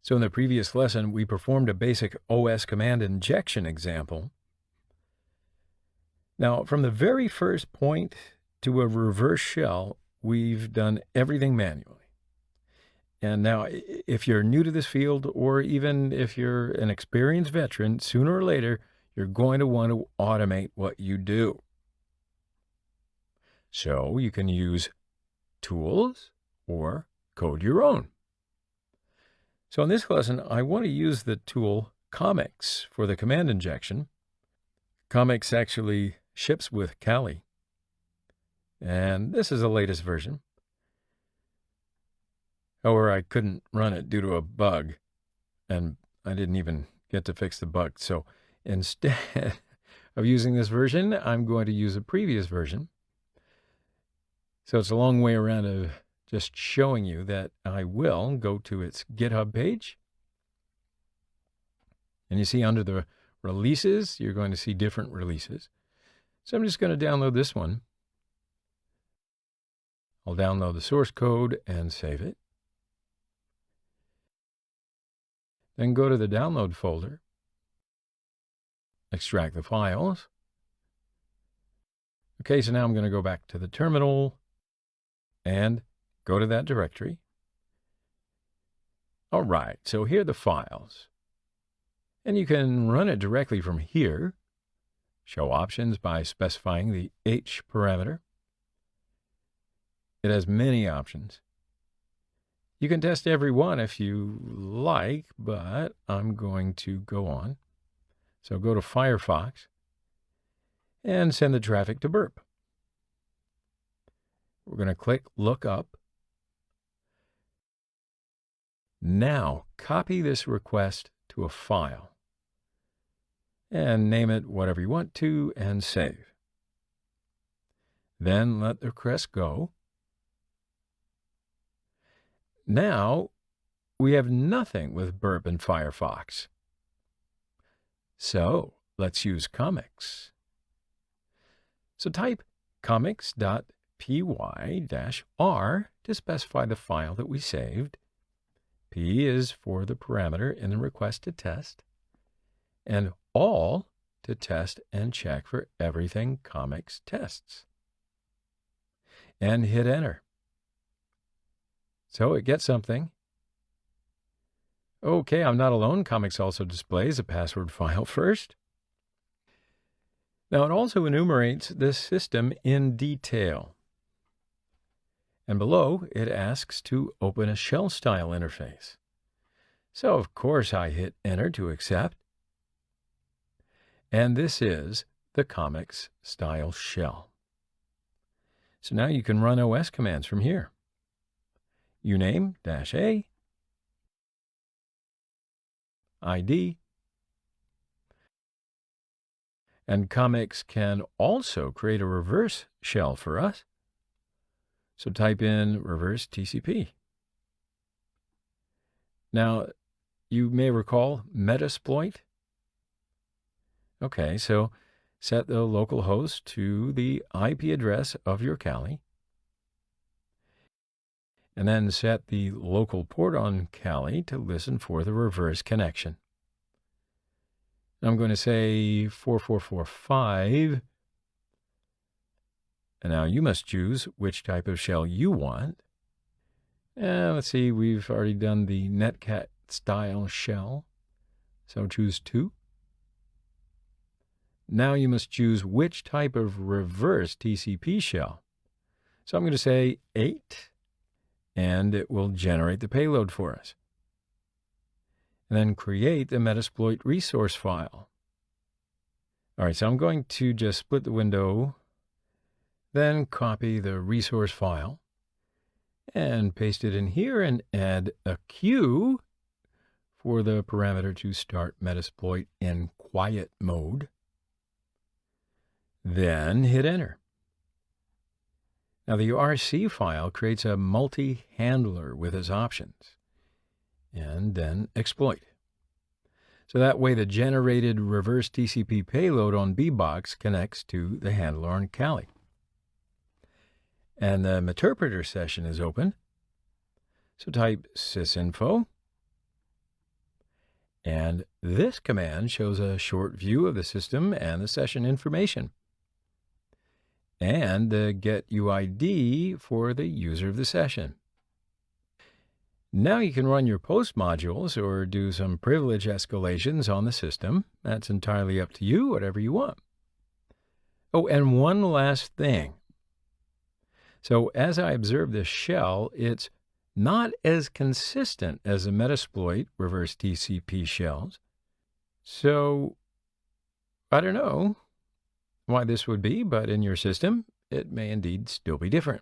So in the previous lesson, we performed a basic OS command injection example. Now, from the very first point to a reverse shell, we've done everything manually. And now, if you're new to this field, or even if you're an experienced veteran, sooner or later, you're going to want to automate what you do. So you can use tools or code your own. So in this lesson, I want to use the tool Commix for the command injection. Commix actually ships with Kali, and this is the latest version. However, I couldn't run it due to a bug, and I didn't even get to fix the bug. So instead of using this version, I'm going to use a previous version. So it's a long way around of just showing you that I will go to its GitHub page. And you see under the releases, you're going to see different releases. So I'm just going to download this one. I'll download the source code and save it. Then go to the download folder, extract the files. Okay, so now I'm going to go back to the terminal and go to that directory. All right, so here are the files. And you can run it directly from here. Show options by specifying the H parameter. It has many options. You can test every one if you like, but I'm going to go on. So go to Firefox and send the traffic to burp. We're going to click Look Up. Now, copy this request to a file and name it whatever you want to and save. Then let the request go. Now, we have nothing with burp in Firefox. So, let's use Commix. So type commix.py-r to specify the file that we saved. P is for the parameter in the request to test, and all to test and check for everything Commix tests. And hit enter. So it gets something. Okay, I'm not alone. Commix also displays a password file first. Now it also enumerates this system in detail. And below, it asks to open a shell style interface. So, of course, I hit enter to accept. And this is the Commix style shell. So now you can run OS commands from here. uname-a, ID, and Commix can also create a reverse shell for us. So type in reverse TCP. Now, you may recall Metasploit. Okay, so set the local host to the IP address of your Kali, and then set the local port on Kali to listen for the reverse connection. I'm going to say 4445. And now you must choose which type of shell you want. And let's see, we've already done the Netcat style shell. So choose 2. Now you must choose which type of reverse TCP shell. So I'm going to say 8, and it will generate the payload for us. And then create the Metasploit resource file. All right, so I'm going to just split the window, then copy the resource file and paste it in here and add a queue for the parameter to start Metasploit in quiet mode. Then hit enter. Now the RC file creates a multi-handler with its options, and then exploit. So that way the generated reverse TCP payload on bbox connects to the handler on Kali. And the interpreter session is open. So type sysinfo And this command shows a short view of the system and the session information, and the get UID for the user of the session. Now you can run your post modules or do some privilege escalations on the system. That's entirely up to you, whatever you want. Oh, and one last thing. So as I observe this shell, it's not as consistent as the Metasploit reverse TCP shells. So I don't know why this would be, but in your system, it may indeed still be different.